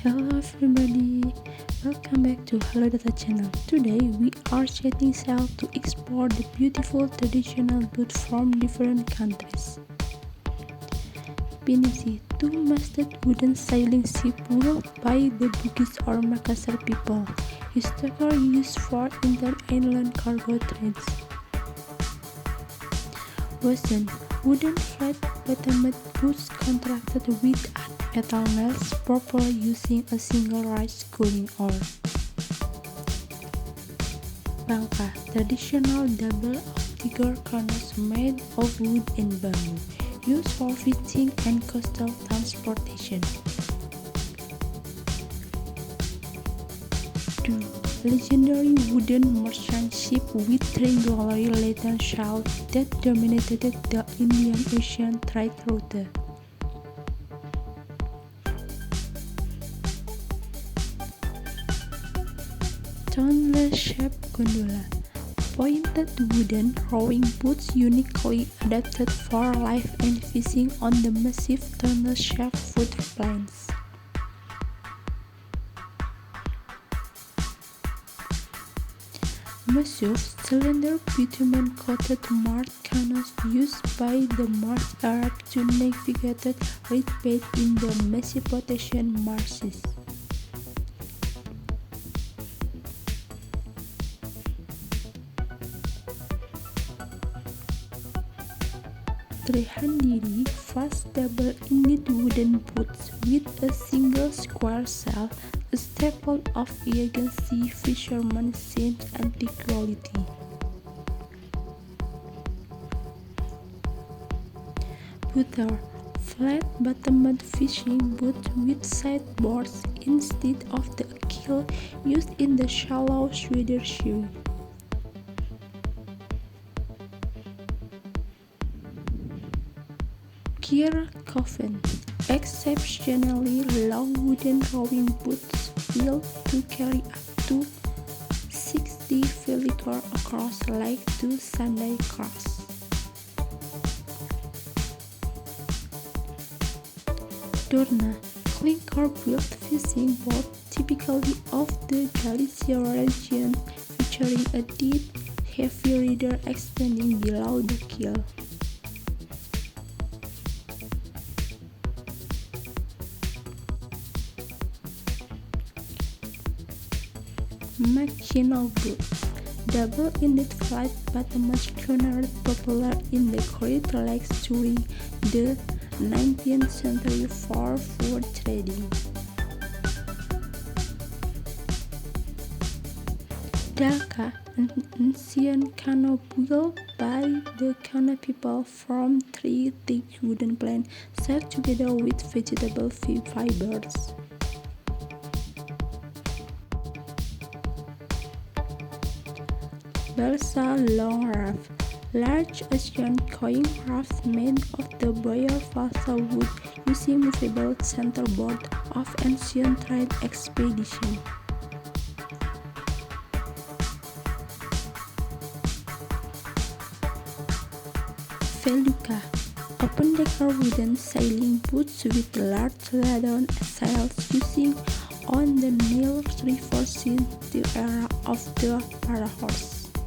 Hello everybody, welcome back to Hello Data channel. Today we are setting sail to explore the beautiful traditional boats from different countries. Pinisi, two-masted wooden sailing ship built by the Bugis or Makassar people, historically used for inter-island cargo trades. Western, wooden flat-bottomed boats contracted with metal nails properly using a single rise cooling oar. Bangka, traditional double-obligor canoes made of wood and bamboo, used for fishing and coastal transportation. The legendary wooden merchant ship with triangular laden sails that dominated the Indian Ocean trade route. Tunnel-shaped gondola, pointed wooden rowing boats uniquely adapted for life and fishing on the massive tunnel-shaped floodplains. Massive cylinder bitumen-coated mart canoes used by the Mars Arab to navigate reed bed in the Mesopotamian marshes. Trihandiri, fast double-ended wooden boats with a single square sail, a staple of Aegean Sea fishermen since antiquity. Butter, flat-bottomed fishing boat with sideboards instead of the keel used in the shallow Swedish Sea. Kier Coven, exceptionally long wooden rowing boats built to carry up to 60 vehicles across Lake to Sunday Cross. Dorna, clinker-built fishing boat typically of the Galicia region, featuring a deep, heavy rudder extending below the keel. Machinal boat, double-ended flat-bottomed schooner popular in the Great Lakes during the 19th century for fur trading. Dalka, an ancient canoe built by the Kana people from three thick wooden planks set together with vegetable fibers. Balsa long raft, large Asian coin raft made of the boyer balsa wood using movable centerboard of ancient trade expedition. Felucca, open-decker wooden sailing boats with large laden sails using on the Nile River since the era of the para horse.